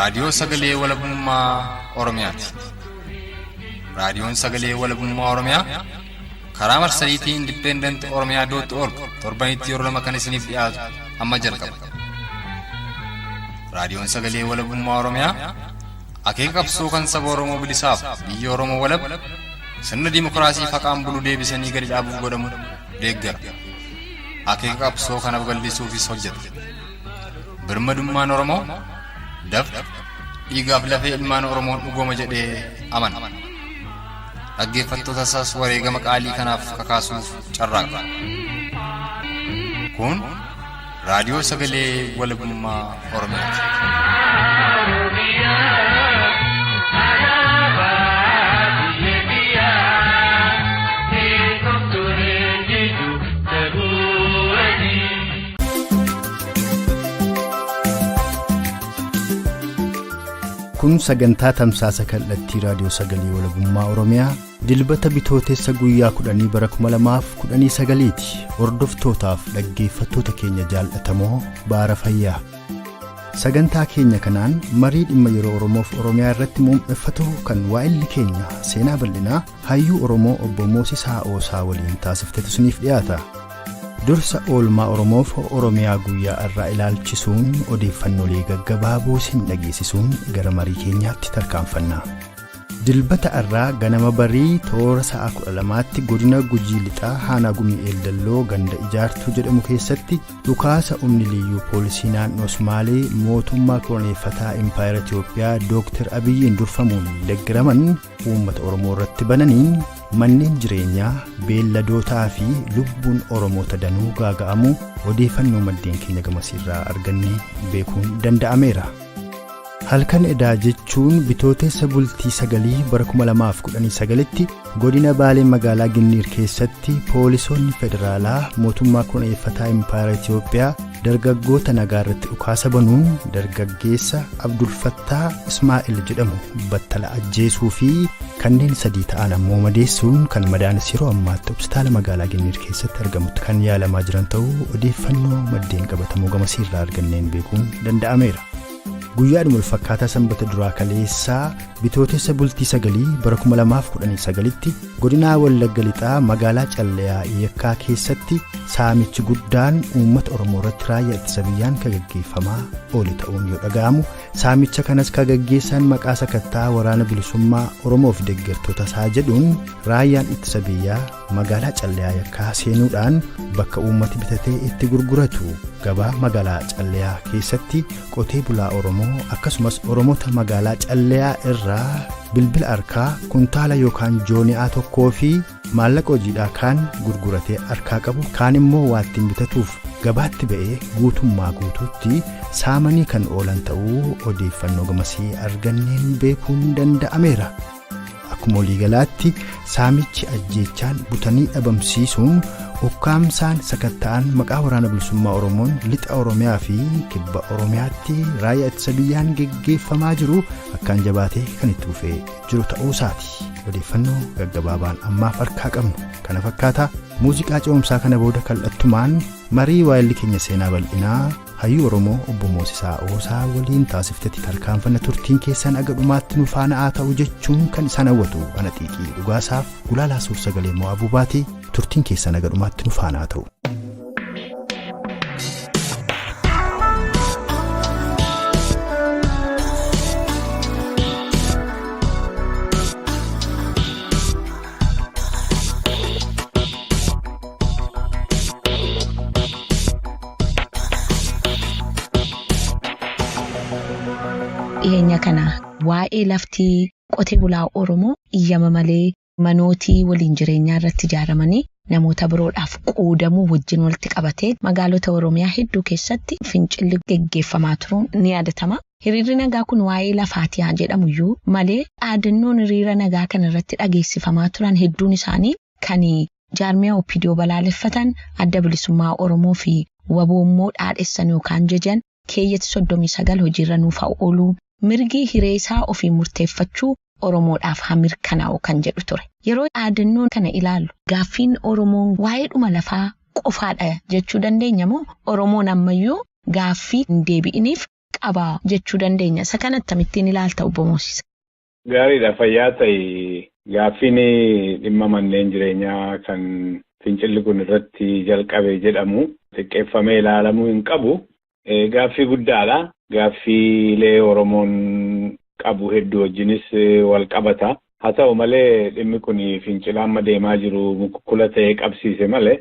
raadiyoo sagalee walabummaa Oromiyaati. Raadiyoon sagalee walabummaa Oromiyaa karaa marsariitii independent.oromia.org torbanitti yeroo lama kan isiniif dhiyaatu amma jalqaba. Raadiyoon sagalee walabummaa Oromiyaa akeeka qabsoo kan saba Oromoo bilisaaf biyya Oromoo walab sirna dimokiraasii faqaan bulu deebisanii gadi dhaabuuf godhamu deeggara. Akeeka qabsoo kana babal'isuufis hojjeta. Birmadummaan Oromoo dafqa dhiigaaf lafee ilmaan Oromoon dhugooma jedhee amana. Dhaggeeffattoota isaas wareegama qaalii kanaaf kakaasuuf carraaqa. Kun raadiyoo sagalee walabummaa Oromiyaati. Kun sagantaa tamsaasa kallattii raadiyoo sagalee walabummaa Oromiyaa dilbata bitootessa guyyaa 10 bara 2019ti. Hordoftootaaf dhaggeeffattoota keenya jaallatamoo baara fayyaa. Sagantaa keenya kanaan marii dhimma yeroo Oromoof Oromiyaa irratti muum'effatu kan waa'illi keenya seenaa bal'inaa hayyuu Oromoo obbo Moosisaa Oosaa waliin taasiftetu isiniif dhiyaata. Dursa oolmaa Oromoof Oromiyaa guyyaa irraa ilaalchisuun odeeffannoolee gaggabaaboo isin dhageessisuun gara marii keenyaatti tarkaanfanna. Dilbata irraa ganama barii toora sa'a 12tti godina Gujii lixaa Haanaa Gumii Eeldalloo ganda ijaartuu jedhamu keessatti dhukaasa humni liyyuu poolisii naannoo Somaalee mootummaa koloneeffataa Impaayera Itoophiyaa Dr. Abiyyiin durfamuun deeggaraman uummata Oromoo irratti bananiin manneen jireenyaa, beelladootaa fi lubbuun Oromoota danuu gaaga'amu odeeffannoo maddeen keenya gamasiirraa argannee beekuun danda'ameera. Halkan edaa jechuun bitootessa bultii 9 bara 2019tti godina Baalee magaalaa Ginniir keessatti poolisoonni federaalaa mootummaa koloneeffataa Impaayera Itoophiyaa dargaggoota nagaa irratti dhukaasa banuun dargaggeessa Abdul Fattaa Ismaa'il jedhamu battala ajjeesuu fi kanneen 3 ta'an ammoo madeessuun kan madaanis yeroo ammaatti hospitaala magaalaa Ginniir keessatti argamutti kan yaalamaa jiran ta'uu odeeffannoo maddeen qabatamoo gamasiirraa arganneen beekuun danda'ameera. Guyyaadhuma walfakkaataa sanbata duraa kaleessaa bitootessa bultii 9 bara 2019tti godina Wallagga lixaa magaalaa Calleyaa Yekkaa keessatti saamichi guddaan uummata Oromoo irratti raayyaa ittisa biyyaan gaggeeffamaa oole ta'uun yoo dhaga'amu, saamicha kanas gaggeessan maqaa sakattaa waraana bilisummaa Oromoof deeggartoota isaa jedhuun raayyaan ittisa biyyaa magaalaa Calleyaa Yekkaa seenuudhaan bakka uummati bitatee itti gurguratu gabaa magaalaa Calleyaa keessatti qotee bulaa Oromoo akkasumas Oromoota magaalaa Calleyaa irraa bilbila harkaa kuntaala yookaan jooni'aa tokkoo fi maallaqa hojiidhaa kaan gurguratee harkaa qabu kaan immoo waattiin bitatuuf gabaatti ba'ee guutummaa guutuutti saamanii kan oolan ta'uu odeeffannoo gamasii arganneen beekuun danda'ameera. Akkuma waliigalaatti saamichi ajjeechaan butanii dhabamsiisuun ukkaamsaan sakatta'an maqaa waraana bilisummaa Oromoon lixa Oromiyaa fi kibba Oromiyaatti raayyaa ittisa biyyaan gaggeeffamaa jiru akkaan jabaatee kan itti fufee jiru ta'uu isaati. Odeeffannoo gaggabaabaan ammaaf harkaa qabnu kana fakkaata. Muuziqaa ce'umsaa kana booda kallattumaan marii waa'illi keenya seenaa bal'inaa hayyuu Oromoo obbo Moosisaa Oosaa waliin taasiftetti tarkaanfanna. Turtiin keessan aga dhumaatti nu faana haa ta'u jechuun kan isaan hawwatu ana xiiqii dhugaasaaf gulaalaa suur sagalee mo'aa baatee turtiin keessan aga dhumaatti nu faana haa ta'u. Dhiyeenya kana waa'ee laftii qotee bulaa Oromoo iyyama malee manootii waliin jireenyaa irratti ijaaramanii namoota biroodhaaf qoodamuu wajjin walitti qabatee magaalota Oromiyaa hedduu keessatti fincilli gaggeeffamaa turuun ni yaadatama. Hiriirri nagaa kun waa'ee lafaatii haa jedhamuyyuu malee dhaadannoon hiriira nagaa kana irratti dhageessifamaa turan hedduun isaanii kan jaarmiyaa OPDO balaaleffatan adda bilisummaa Oromoo fi waboommoo dhaadheessan yookaan jajan keeyyatti 39 hojiirra nuuf ooluu mirgi hiree isaa ofii murteeffachuu Oromoodhaaf haa mirkanaa'u kan jedhu ture. Yeroo dhaadannoon kana ilaallu gaaffiin Oromoon waa'ee dhuma lafaa qofaadha jechuu dandeenya moo Oromoon ammayyuu gaaffii hin deebi'iniif qaba jechuu dandeenya. Isa kana akkamittiin ilaalta obbo Moosisa? Gaariidha, fayyaa ta'e gaaffiin dhimma manneen jireenyaa kan fincilli kun irratti jalqabe jedhamu xiqqeeffamee ilaalamuu hin qabu. Gaaffii guddaadha. Gaaffiilee Oromoon qabu hedduu wajjinis wal qabata. Haa ta'u malee dhimmi kun fincila amma deemaa jiru mukkula ta'ee qabsiise malee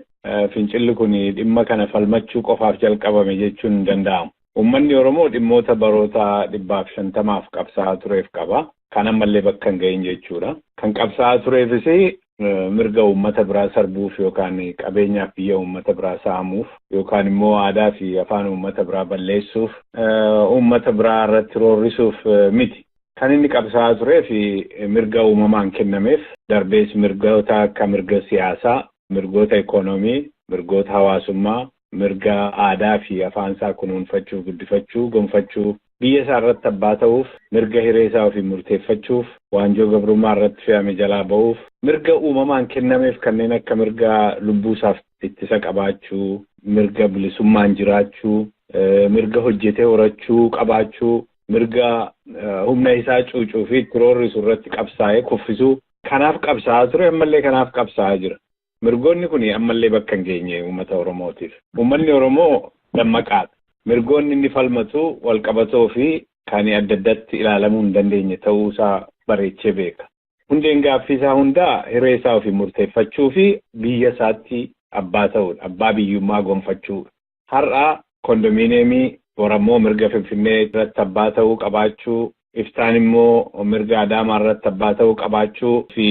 fincilli kun dhimma kana falmachuu qofaaf jalqabame jechuun hin danda'amu. Uummanni Oromoo dhimmoota baroota 150 qabsaa'aa tureef qaba. Kan ammallee bakka hin gahin jechuudha. Kan qabsaa'aa tureefis mirga uummata biraa sarbuuf yookaan qabeenyaaf biyya uummata biraa saamuuf yookaan immoo aadaa fi afaan uummata biraa balleessuuf uummata biraa irratti roorrisuuf miti. Kan inni qabsaa'aa tureef mirga uumamaan kennameef darbees mirgoota akka mirga siyaasaa, mirgoota ikoonoomii, mirgoota hawaasummaa, mirga aadaa fi afaan isaa kunuunfachuu, guddifachuu, gonfachuu, biyya isaa irratti abbaa ta'uuf, mirga hiree isaa ofii murteeffachuuf, waanjoo gabrummaa irratti fe'ame jalaa ba'uuf, mirga uumamaan kennameef kanneen akka mirga lubbuu isaaf ittisa qabaachuu, mirga bilisummaan jiraachuu, mirga hojjetee horachuu qabaachuu, mirga humna isaa cuucuu fi roorrisuu irratti qabsaa'ee kuffisuu. Kanaaf qabsaa'aa ture, ammallee kanaaf qabsaa'aa jira. Mirgoonni kun ammallee bakka hin geenye uummata Oromootiif. Uummanni Oromoo dammaqaadha. Mirgoonni inni falmatu walqabatoo fi kan adda addatti ilaalamuu hin dandeenye ta'uu isaa bareechee beeka. Hundeen gaaffii isaa hundaa hiree isaa ofii murteeffachuu fi biyya isaatti abbaa ta'uudha. Abbaa biyyummaa gonfachuudha. Har'a kondominiyeemii Oromoo mirga Finfinnee irratti abbaa ta'uu qabaachuu, iftaan immoo mirga Adaamaa irratti abbaa ta'uu qabaachuu fi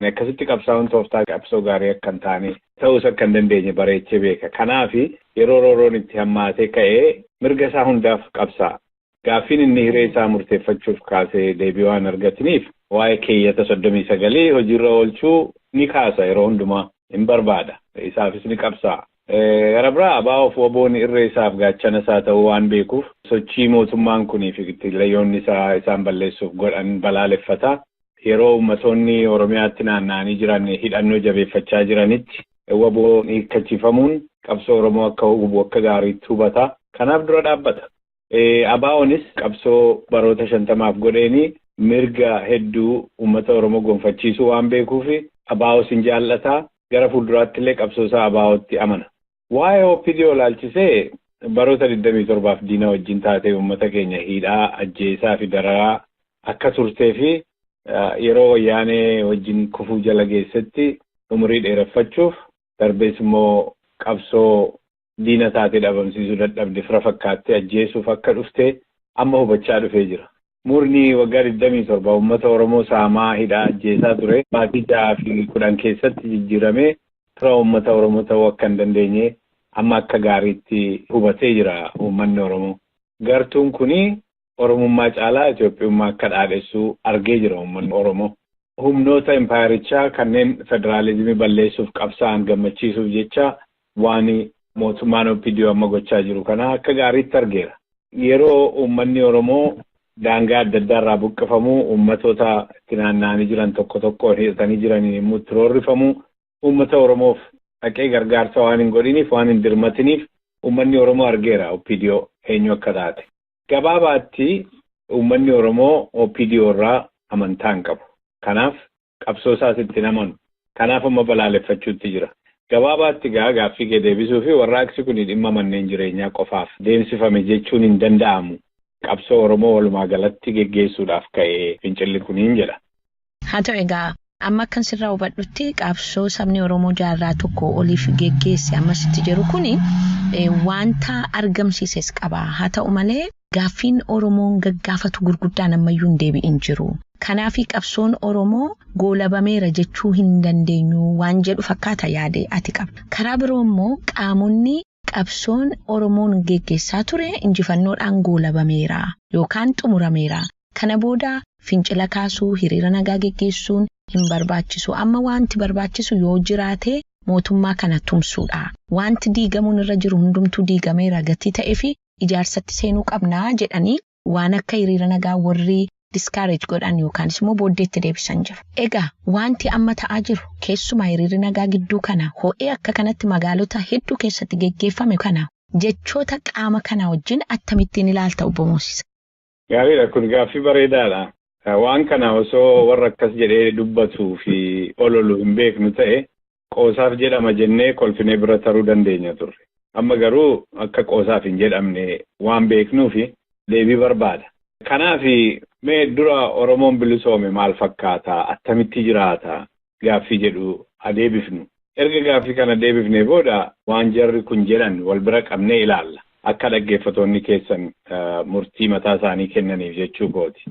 akkasitti qabsaa'uun tooftaa qabsoo gaarii akka hin taane ta'uus akka hin dandeenye bareechee beeka. Kanaaf yeroo rooroon itti hammaatee ka'ee mirga isaa hundaaf qabsaa'a. Gaaffiin inni hiree isaa murteeffachuuf kaasee deebii waan argataniif waa'ee keeyyata 39 hojiirra oolchuu ni kaasa yeroo hundumaa hin barbaada. Isaafis ni qabsaa'a. Rabraa abaa'oof waboon irree isaaf gaachana isaa ta'uu waan beekuuf sochii mootummaan kunii fi qixxeeyyoonni isaan balleessuuf godhan balaaleffata. Yeroo ummatoonni Oromiyaatti naanna'anii jiran hidhannoo jabeeffachaa jiranitti waboon hiikkachiifamuun qabsoo Oromoo akka hubu akka gaariitti hubata. Kanaaf dura dhaabbata. Abaa'oonis qabsoo baroota 50 godheeni mirga hedduu ummata Oromoo gonfachiisuu waan beekuuf abaa'oos hin jaallata. Gara fuulduraatti illee qabsoo isaa abaa'ootti amana. Waa'ee OPDO laalchisee baroota 27 diina wajjin taatee uummata keenya hidhaa, ajjeesaa fi dararaa akka turtee fi yeroo wayyaanee wajjin kufuu jala geessetti umurii dheereffachuuf darbees immoo qabsoo diina taatee dhabamsiisuu dadhabde fira fakkaattee ajjeesuuf akka dhufte amma hubachaa dhufee jira. Murni waggaa 27 uummata Oromoo saamaa hidhaa ajjeesaa ture baatii 6 fi 10 keessatti jijjiiramee fira uummata Oromoo ta'uu akka hin dandeenye amma akka gaariitti hubatee jira uummanni Oromoo. Gartuun kuni Oromummaa caalaa Itoophiyummaa akka dhaadhessuu argee jira uummanni Oromoo. Humnoota impaayirichaa kanneen federaalizimii balleessuuf qabsaa'an gammachiisuuf jecha waan mootummaan OPDO amma gochaa jiru kana akka gaariitti argeera. Yeroo uummanni Oromoo daangaa adda addaa irraa buqqifamuu, uummatoota itti naanna'anii jiran tokko tokko hidhatanii jiraniin immoo itti roorrifamuu, uummata Oromoof dhaqee gargaarsa waan hin godhiniif waan hin dirmatiniif uummanni Oromoo argeera OPDO eenyu akka taate. Gabaabaatti uummanni Oromoo OPDO irraa amantaa hin qabu. Kanaaf qabsoo isaas itti namanu. Kanaaf amma balaaleffachuutti jira. Gabaabaatti gaaffii kee deebisuu fi warraaqsi kun dhimma manneen jireenyaa qofaaf deemsifame jechuun hin danda'amu. Qabsoo Oromoo walumaa galatti geggeessuudhaaf ka'ee fincilli kuniin jedha. Haa ta'u egaa amma akkan sirraa hubadhutti qabsoo sabni Oromoo jaarraa tokko oliif geggeesse ammasitti jiru kuni wanta argamsiises qaba. Haa ta'u malee gaaffiin Oromoon gaggaafatu gurguddaan ammayyuu hin deebi'in jiru. Kanaafi qabsoon Oromoo goolabameera jechuu hin dandeenyu waan jedhu fakkaata yaade ati qabda. Karaa biroo immoo qaamonni qabsoon Oromoon geggeessaa ture injifannoodhaan goolabameera yookaan xumurameera. Kana booda fincila kaasuu hiriira nagaa geggeessuun hin barbaachisu. Amma wanti barbaachisu yoo jiraate mootummaa kana tumsuudha. Wanti diigamuun irra jiru hundumtuu diigameera gatii ta'ee fi ijaarsatti seenuu qabnaa jedhanii waan akka hiriira nagaa warri discourage godhan yookaan immoo booddeetti deebisan jiru. Egaa wanti amma ta'aa jiru keessumaa hiriirri nagaa gidduu kana ho'ee akka kanatti magaalota hedduu keessatti geggeeffame kana jechoota qaama kanaa wajjin akkamittiin ilaalta obbo Moosisa? Gaariidha, kun gaaffii bareedaadha. Waan kana osoo warra akkas jedhee dubbatuu fi ololu hin beeknu ta'e qoosaaf jedhama jennee kolfinee bira taruu dandeenya turre. Amma garuu akka qoosaaf hin jedhamne waan beeknuufi deebii barbaada. Kanaaf mee dura Oromoon bilisoome maal fakkaata? Attamitti jiraata? Gaaffii jedhu adeebifnu. Erga gaaffii kana deebifnee booda waan jarri kun jedhan wal bira qabnee ilaalla. Akka dhaggeeffatoonni keessan murtii mataa isaanii kennaniif jechuu kooti.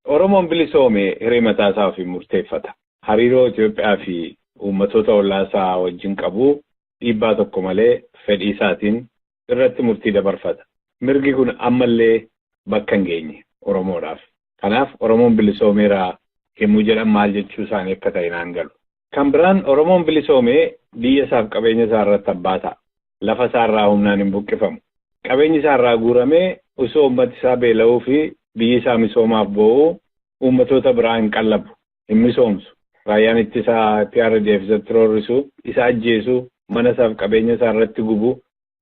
Oromoon bilisoome hiree mataa isaa ofii murteeffata. Hariiroo Itoophiyaa fi uummatoota ollaasaa wajjin qabu dhiibbaa tokko malee fedhii isaatiin irratti murtii dabarfata. Mirgi kun ammallee bakka hin geenye Oromoodhaaf. Kanaaf Oromoon bilisoomeera yemmuu jedhan maal jechuu isaanii akka ta'e naan galu. Kan biraan Oromoon bilisoomee biyya isaaf qabeenya isaa irratti abbaa ta'a. Lafa isaa irraa humnaan hin buqqifamu. Qabeenyi isaa irraa guuramee osoo uummati isaa beela'uu fi biyyi isaa misoomaaf bo'uu uummatoota biraa hin qallabu, hin misoomsu. Raayyaan ittisaa PRDF isatti roorrisu, isa ajjeesu, mana isaaf qabeenya isaa irratti gubu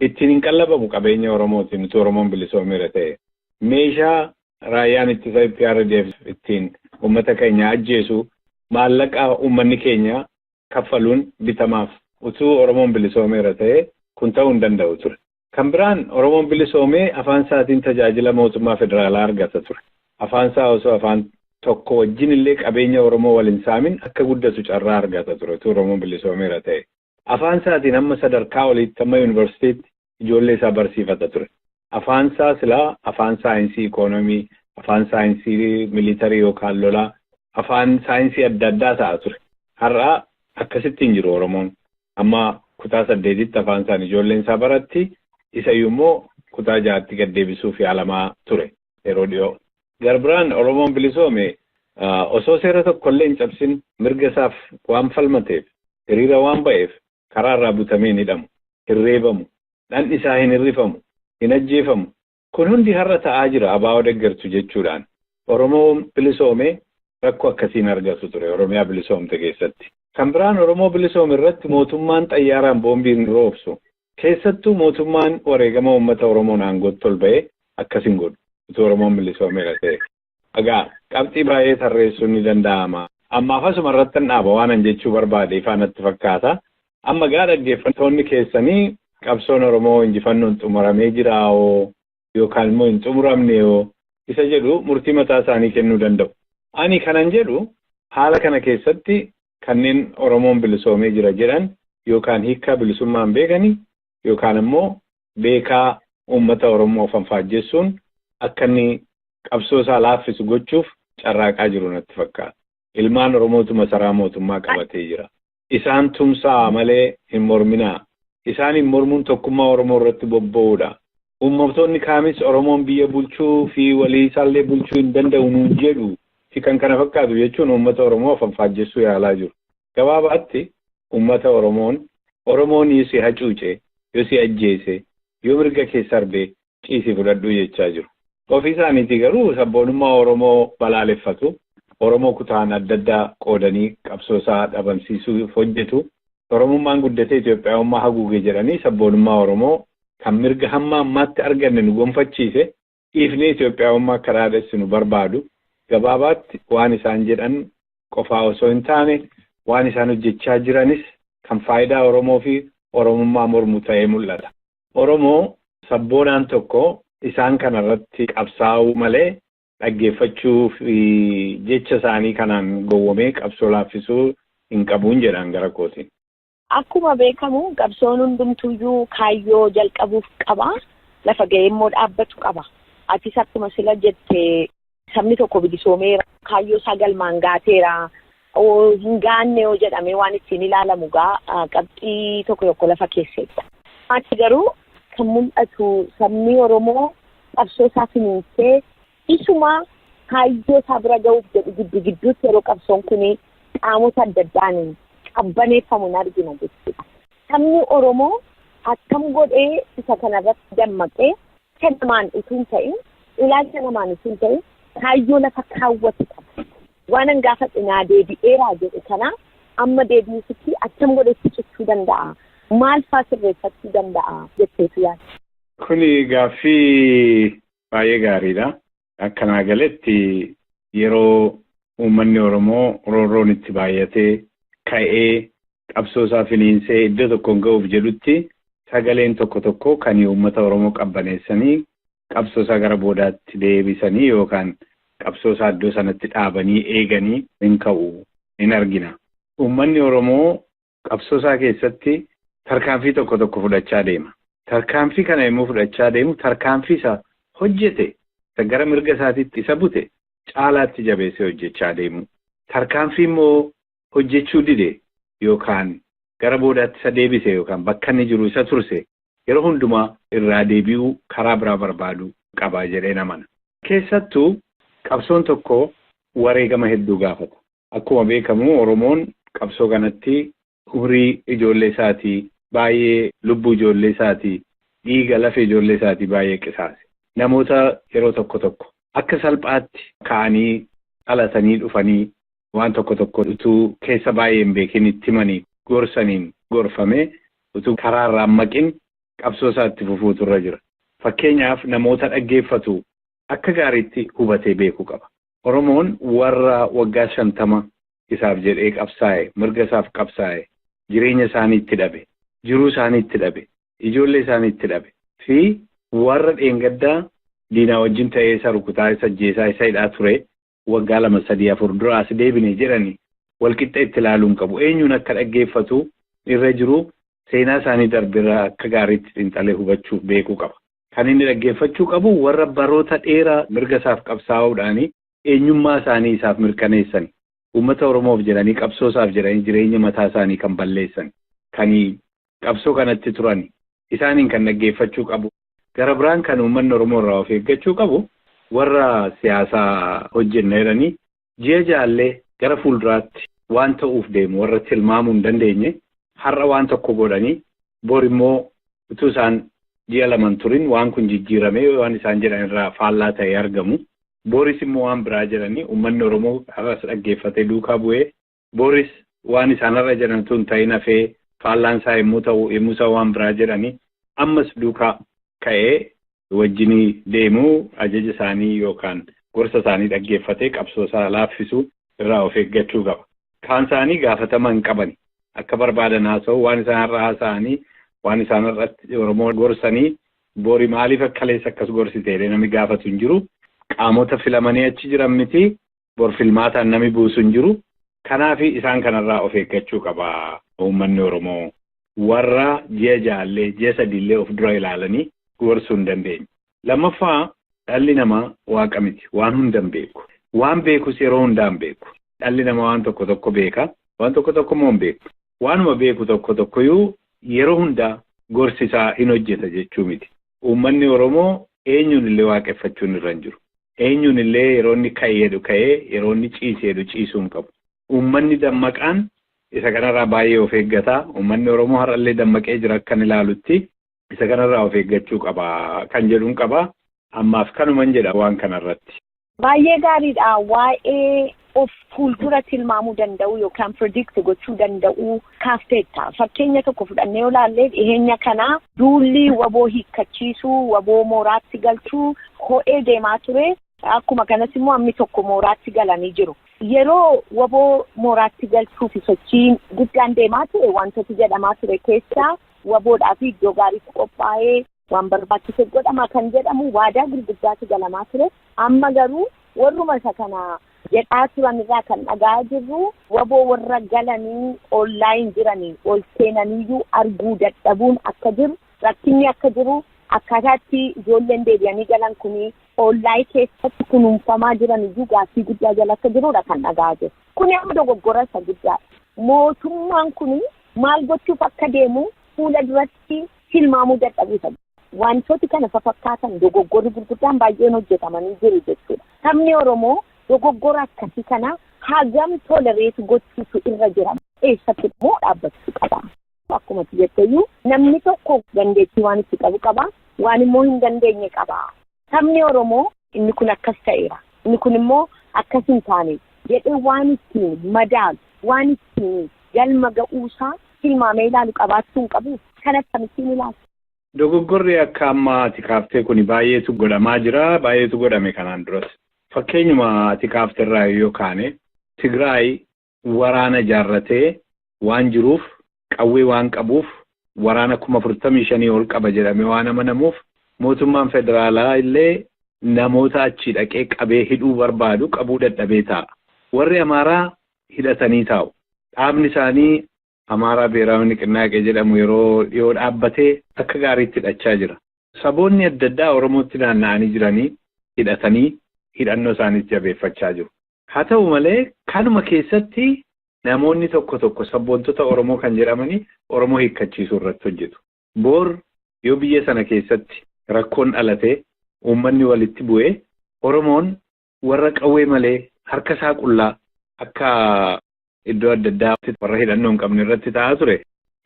ittiin hin qallabamu qabeenya Oromootiin utuu Oromoon bilisoomeera ta'e. Meeshaa raayyaan ittisaa PRDF ittiin uummata keenya ajjeesu maallaqa uummanni keenya kaffaluun bitamaaf utuu Oromoon bilisoomeera ta'e kun ta'uu hin danda'u ture. Kan biraan Oromoon bilisoomee afaan isaatiin tajaajila mootummaa federaalaa argata ture. Afaan isaa osoo afaan tokko wajjin illee qabeenya Oromoo waliin saamin akka guddatu carraa argata ture utuu Oromoon bilisoomeera ta'e. Afaan isaatiin amma sadarkaa oliitti amma yuunivarsiitiitti ijoollee isaa barsiifata ture. Afaan isaa silaa afaan saayinsii ikoonomii, afaan saayinsii militarii yookaan lolaa, afaan saayinsii adda addaa ta'a ture. Har'aa akkasittiin jiru Oromoon. Amma kutaa 8tti afaan isaan ijoolleen isaa baratti isayyuu immoo kutaa 6tti gad deebisuuf yaalamaa ture yeroo dhiyoo. Garbiraan Oromoon bilisoome osoo seera tokkollee hin cabsin mirga isaaf waan falmateef, hiriira waan ba'eef karaa irraa butamee hin hidhamu, hin reebamu, dhandhi isaa hin hirrifamu, hin ajjeefamu. Kun hundi har'a ta'aa jira abaa'oo deeggartu jechuudhaan. Oromoon bilisoome rakkoo akkasiin argatu ture Oromiyaa bilisoomte keessatti. Kan biraan Oromoo bilisoome irratti mootummaan xayyaaraan boombiin roobsu. Keessattuu mootummaan wareegama uummata Oromoon aangootti ol ba'ee akkasiin godhu. Utuu Oromoon bilisoomeera ta'e. Egaa qabxii baay'ee tarreessuun ni danda'ama. Ammaaf asuma irratti dhaaba waan jechuu barbaade ifaanatti fakkaata. Amma gaa dhaggeeffattoonni keessanii qabsoon Oromoo injifannoon xumuramee jira yookaan immoo hin xumuramne isa jedhu murtii mataa isaanii kennuu danda'u. Ani kanan jedhu haala kana keessatti kanneen Oromoon bilisoomee jira jedhan yookaan hiikkaa bilisummaan beekanii yookaan immoo beekaa uummata Oromoo fanfaajjessuun akka inni qabsoo isaa laaffisu gochuuf carraaqaa jiru natti fakkaata. Ilmaan Oromootuma saraa mootummaa qabatee jira. Isaan tumsaa malee hin morminaa. Isaan hin mormuun tokkummaa Oromoo irratti bobba'uudha. Uummattoonni kaamis Oromoon biyya bulchuu fi walii isaallee bulchuu hin danda'u nuun jedhu fi kan kana fakkaatu jechuun uummata Oromoo fanfaajjessuu yaalaa jiru. Gabaabaatti uummata Oromoon yoo si hacuuce, yoo si ajjeese, yoo mirga keessa arbee ciisii fudhadhuu jechaa jiru. Ofii isaaniitii garuu sabboonummaa Oromoo balaaleffatu. Oromoo kutaan adda addaa qoodanii qabsoosaa dhabamsiisuuf hojjetu. Oromummaan guddatee Itoophiyaa'ummaa haguuge jedhanii sabboonummaa Oromoo kan mirga hamma ammaatti arganne nu gonfachiise dhiifnee Itoophiyaa'ummaa karaa dhessinu barbaadu. Gabaabaatti waan isaan jedhan qofaa osoo hin taane waan isaan hojjechaa jiranis kan faayidaa Oromoo fi Oromummaa mormu ta'ee mul'ata. Oromoo sabboonaan tokko isaan kanarratti qabsaa'uu malee dhaggeeffachuu fi jecha isaanii kanaan gowwomee qabsoo laaffisuu hin qabuun jedhan gara kootiin. Akkuma beekamu qabsoon hundumtuyyuu kaayyoo jalqabuuf qaba. Lafa ga'ee immoo dhaabbatu qaba. Atis akkuma sila jette sabni tokko bilisoomeera kaayyoo isaa galmaan gaateera. Hin gaanne yoo jedhame waan ittiin ilaalamu qabxii tokko lafa keesseetta. Ati garuu kan mul'atu sabni Oromoo qabsoo isaa finiinsee isuma kaayyoo isaa bira ga'uuf jedhu gidduutti yeroo qabsoon kun qaamota adda addaan qabbaneeffamuun argina jechuudha. Sabni Oromoo akkam godhee isa kanarratti dammaqee kan namaan utuu hin ta'in ilaalcha namaan utuu hin ta'in kaayyoo lafa kaawwatu qaba. Waan gaafa xinaa deebi'eeraa jedhu kana amma deebi'uutti akkam godhetti cichuu danda'a? Maal fa'aa sirreeffachuu danda'a jetteetu yaadda? Kuni gaaffii baay'ee gaariidha. Akkanaa galetti yeroo uummanni Oromoo roorroon itti baay'atee ka'ee qabsoo isaa finiinsee iddoo tokkoon ga'uuf jedhutti sagaleen tokko kan uummata Oromoo qabbaneessanii qabsoo isaa gara boodaatti deebisanii yookaan qabsoo isaa iddoo sanatti dhaabanii eeganii hin ka'u hin argina. Uummanni Oromoo qabsoo isaa keessatti tarkaanfii tokko fudhachaa deema. Tarkaanfii kana immoo fudhachaa deemu tarkaanfii isaa hojjete gara mirga isaatiitti isa bute caalaatti jabeessee hojjechaa deemu. Tarkaanfii immoo hojjechuu dide yookaan gara boodaatti isa deebise yookaan bakka inni jiru isa turse yeroo hundumaa irraa deebi'uu karaa biraa barbaadu qaba jedhee namana. Keessattuu qabsoon tokko wareegama hedduu gaafata. Akkuma beekamu Oromoon qabsoo kanatti umurii ijoollee isaatii baay'ee lubbuu ijoollee isaatii dhiiga lafee ijoollee isaatii baay'ee qisaase. Namoota yeroo tokko akka salphaatti ka'anii dhalatanii dhufanii waan tokko utuu keessa baay'ee hin beekin itti himanii gorsaniin gorfame utuu karaa irraa maqin qabsoo isaatti fufuutu irra jira. Fakkeenyaaf namoota dhaggeeffatu akka gaariitti hubatee beekuu qaba. Oromoon warra waggaa 50 isaaf jedhee qabsaa'e, mirga isaaf qabsaa'e, jireenya isaanii itti dhabe, jiruu isaanii itti dhabe, ijoollee isaanii itti dhabe fi warra dheengaddaa diinaa wajjin ta'ee isa rukutaa isa ajjeesaa isa hidhaa ture waggaa 2-3-4 dura as deebine jedhanii walqixxa itti ilaaluun qabu. Eenyuun akka dhaggeeffatu irra jiru seenaa isaanii darbirraa akka gaariitti xiinxalee hubachuuf beekuu qaba. Kan inni dhaggeeffachuu qabu warra baroota dheeraa mirga isaaf qabsaa'uudhaanii eenyummaa isaanii isaaf mirkaneessan. Uummata Oromoof jedhanii qabsoo isaaf jedhanii jireenya mataa isaanii kan balleessan. Kan qabsoo kanatti turan isaaniin kan dhaggeeffachuu qabu. Gara biraan kan uummanni Oromoo irraa of eeggachuu qabu warra siyaasaa hojjenna jedhanii ji'a jaallee gara fuulduraatti waan ta'uuf deemu warra tilmaamuu hin dandeenye har'a waan tokko godhanii bor immoo utuu isaan ji'a 2 turin waan kun jijjiiramee waan isaan jedhan irraa faallaa ta'ee argamu. Boris immoo waan biraa jedhanii uummanni Oromoo har'as dhaggeeffatee duukaa bu'ee Boris waan isaan irra jedhan tun ta'in hafee faallaan isaa yommuu ta'u yommuusaa waan biraa jedhanii ammas duukaa ka'ee wajjinii deemuu ajaja isaanii yookaan gorsa isaanii dhaggeeffatee qabsoo isaa laaffisuu irraa of eeggachuu qaba. Kaan isaanii gaafatama hin qaban akka barbaadan haasa'u waan isaan irraa haasa'anii waan isaan irratti Oromoo gorsanii boori maaliif akkaleessa akkas gorsitee namni gaafatu hin jiru. Qaamota filamanii achi jiran miti bor filmaataan namni buusu hin jiru. Kanaaf isaan kanarraa of eeggachuu qaba uummanni Oromoo. Warra ji'a jaallee ji'a sadiillee of dura ilaalanii gorsuu hin dandeenye. Lammaffaa dhalli namaa waaqa miti waan hunda hin beeku. Waan beekus yeroo hundaan beeku. Dhalli namaa waan tokko beeka waan tokko immoo hin beeku. Waanuma beeku tokkoyyuu yeroo hundaa gorsisaa hin hojjeta jechuu miti. Uummanni Oromoo eenyuun illee waaqeffachuun irra hin jiru. Eenyuun illee yeroo inni ka'ee ka'ee yeroo inni ciisee ciisuu hin qabu. Uummanni dammaqaan isa kanarraa baay'ee of eeggataa. Uummanni Oromoo har'allee dammaqee jira akkan ilaalutti isa kanarraa of eeggachuu qaba kan jedhuun qaba. Ammaaf kanuman jedha waan kanarratti. Baay'ee gaariidha. Waa'ee of fuuldura tilmaamuu danda'u yookaan predict gochuu danda'u kaafteetta. Fakkeenya tokko fudhannee yoo ilaalle dhiheenya kana duulli waboo hiikkachiisuu, waboo mooraatti galchuu ho'ee deemaa ture. Akkuma kanas immoo ammi tokko mooraatti galanii jiru. Yeroo waboo mooraatti galchuu fi sochiin guddaan deemaa ture wantoota jedhamaa ture keessaa waboodhaaf iddoo gaariitti qophaa'ee waan barbaachise godhama kan jedhamu waadaa gurguddaatti galamaa ture. Amma garuu warruma isa kana jedhaa turan irraa kan dhagaa jirru waboo warra galanii online jiranii ol seenaniyyuu arguu dadhabuun akka jiru rakkinni akka jiru akkaataatti ijoolleen deebi'anii galan kuni online keessatti kunuunfamaa jiraniyyuu gaaffii guddaa jala akka jirudha kan dhagaa jiru. Kuni amma dogoggora isa guddaadha. Mootummaan kuni maal gochuuf akka deemu fuula duratti tilmaamuu dadhabuusa. Wantooti kana fakkaatan dogoggorri gurguddaan baay'een hojjetamanii jiru jechuudha. Sabni Oromoo dogoggora akkasii kana hagam tolereetu gochuutu irra jira. Eessatti immoo dhaabbachuu qaba. Akkuma jetteyyuu namni tokko dandeettii waan itti qabu qaba. Waan immoo hin dandeenye qaba. Sabni Oromoo inni kun akkas ta'eera. Inni kun immoo akkas hin taane jedhee waan ittiin madaalu waan ittiin galma ga'uusaa tilmaamee ilaalu qabaachuu hin qabu. Kana akkamittiin ilaalu? dogoggorri akka amma ati kaaftee kuni baay'eetu godhamaa jira, baay'eetu godhame kanaan duras. Fakkeenyuma ati kaafterraa yoo kaane Tigraay waraana jaarratee waan jiruuf qawwee waan qabuuf waraana 45,000 ol qaba jedhame waan amanamuuf mootummaan federaalaa illee namoota achi dhaqee qabee hidhuu barbaadu qabuu dadhabee ta'a. Warri Amaaraa hidhatanii taa'u. Dhaabni isaanii Amaaraa Beeraawi Niqinnaaqee jedhamu yeroo dhiyoo dhaabbatee akka gaariitti hidhachaa jira. Saboonni adda addaa Oromootti naanna'anii jiranii hidhatanii hidhannoo isaaniitti jabeeffachaa jiru. Haa ta'u malee kanuma keessatti namoonni tokko tokko sabboontota Oromoo kan jedhamanii Oromoo hiikkachiisuu irratti hojjetu. Boor yoo biyya sana keessatti rakkoon dhalatee uummanni walitti bu'ee Oromoon warra qawwee malee harka isaa qullaa akka iddoo adda addaatti warra hidhannoo hin qabne irratti ta'aa ture.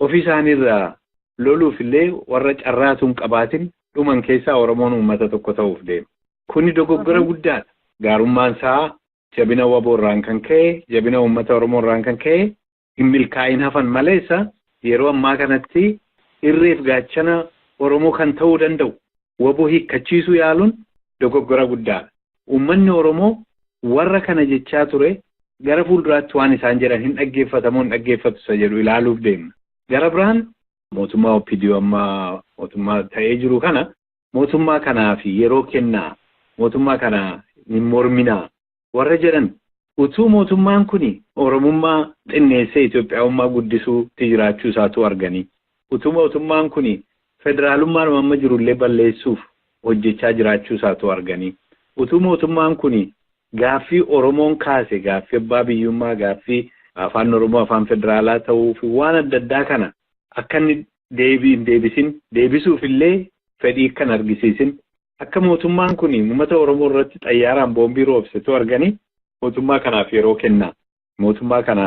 Ofii isaaniirraa loluuf illee warra carraatu hin qabaatin dhuman keessaa Oromoon uummata tokko ta'uuf deema. Kuni dogoggora guddaadha. Gaarummaan isaa jabina waboorraan kan ka'e, jabina uummata Oromoorraan kan ka'e hin milkaa'in hafan maleessa yeroo ammaa kanatti irreef gaachana Oromoo kan ta'uu danda'u waboo hiikkachiisuu yaaluun dogoggora guddaadha. Uummanni Oromoo warra kana jechaa ture gara fuulduraatti waan isaan jedhan hin dhaggeeffatamoo hin dhaggeeffatu isa jedhu ilaaluuf deemna. Gara biraan mootummaa OPDO amma mootummaa ta'ee jiru kana mootummaa kanaaf yeroo kennaa mootummaa kana hin morminaa warra jedhan utuu mootummaan kuni Oromummaa xinneessee Itoophiyaawummaa guddisuutti jiraachuu isaatu arganii utuu mootummaan kuni federaalummaan amma jirullee balleessuuf hojjechaa jiraachuu isaatu arganii utuu mootummaan kuni gaaffii Oromoon kaase gaaffii abbaa biyyummaa gaaffii afaan Oromoo afaan federaalaa ta'uu fi waan adda addaa kana akka inni deebisuuf illee fedhii kan argisiisin akka mootummaan kuni uummata Oromoo irratti xayyaaraan boombii roobsetu arganii mootummaa kanaaf yeroo kennaa mootummaa kana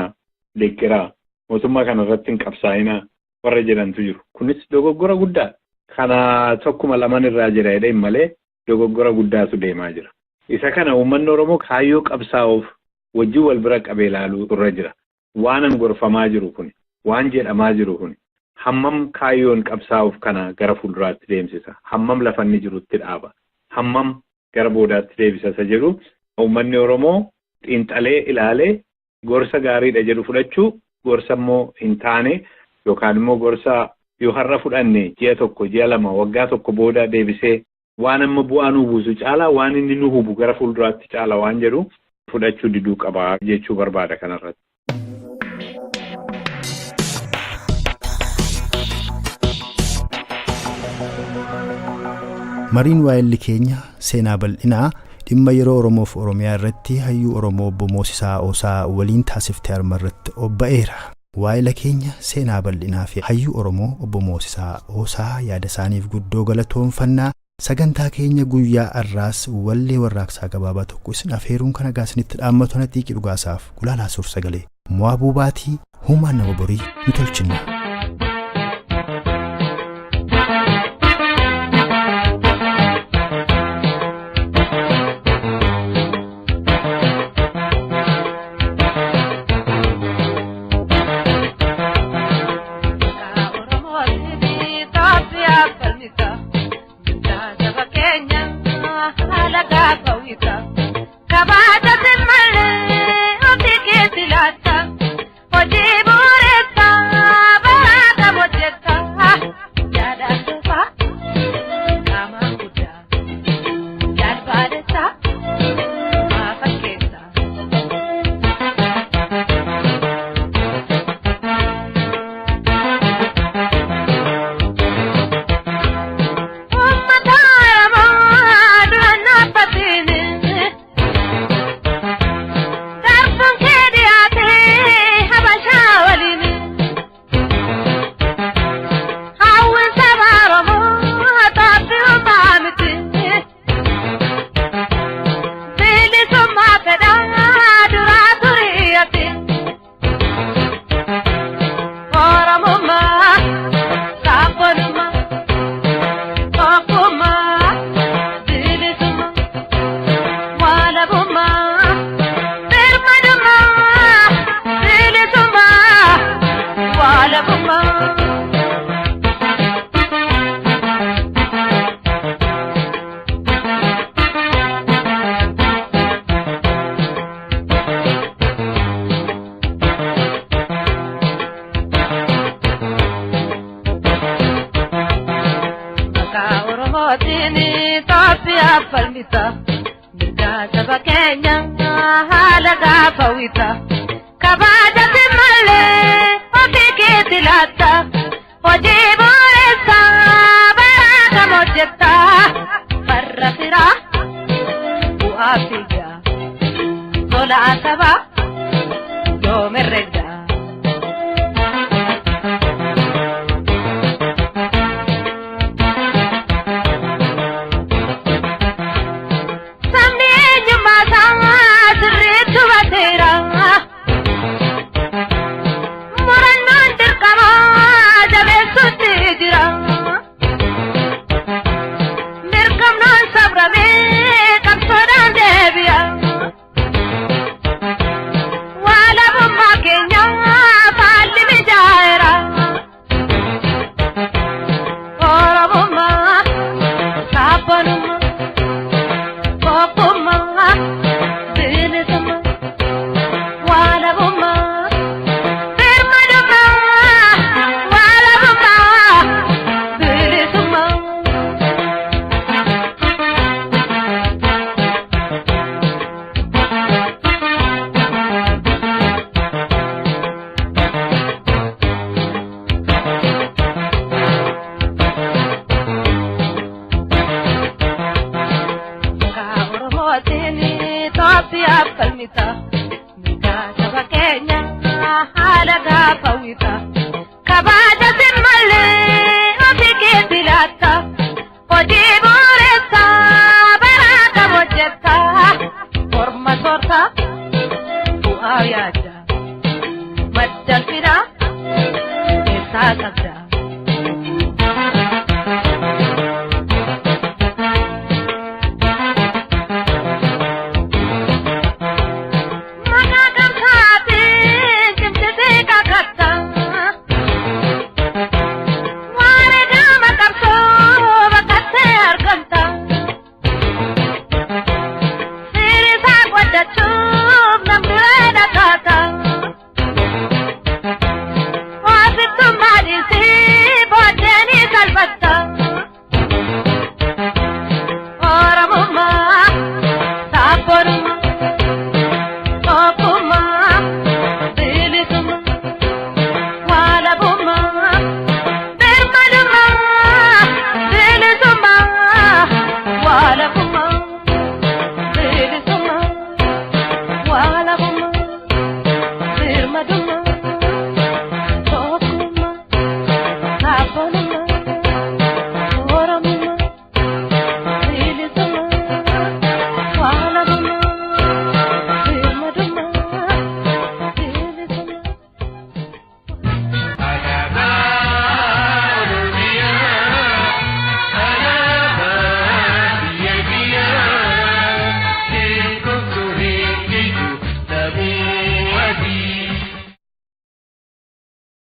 deeggaraa mootummaa kana irratti hin qabsaa'inaa warra jedhantu jiru. Kunis dogoggora guddaa kana tokkuma laman irraa jira jedheen malee dogoggora guddaatu deemaa jira. Isa kana uummanni Oromoo kaayyoo qabsaa'uuf wajjin wal bira qabee ilaaluu irra jira. Waanan gorfamaa jiru kun waan jedhamaa jiru kun hammam kaayyoon qabsaa'uuf kana gara fuulduraatti deemsisa hammam lafanni jirutti dhaaba hammam gara boodaatti deebisa isa jedhu uummanni Oromoo xiinxalee ilaalee gorsa gaariidha jedhu fudhachuu gorsa immoo hin taane yookaan immoo gorsa yoo har'a fudhanne ji'a tokko ji'a lama waggaa tokko booda deebisee waan amma bu'aa nu buusu caalaa waan inni nu hubu gara fuulduraatti caala waan jedhu fudhachuu diduu qaba jechuu barbaada kanarratti. Mariin waa'elli keenya seenaa bal'inaa dhimma yeroo Oromoo fi Oromiyaa irratti hayyuu Oromoo obbo Moosisaa Oosaa waliin taasiftee arma irratti obba'eera. Waa'ela keenya seenaa bal'inaa fi hayyuu Oromoo obbo Moosisaa Oosaa yaada isaaniif guddoo galatoonfannaa sagantaa keenya guyyaa har'aas wallee warraaqsaa gabaabaa tokko isin afeeruun kana gaasinitti dhaammatu na xiiqi dhugaasaaf gulaalaa suur sagalee mo'aa buubaatii humaan nama borii ni tolchinna. Kabada falmita mirga saba keenya haala gaafa wita kabaja malle ofike tilata wajibu esa baraka mojetta marrafira uafiga sola saba yo merrega Walabummaan,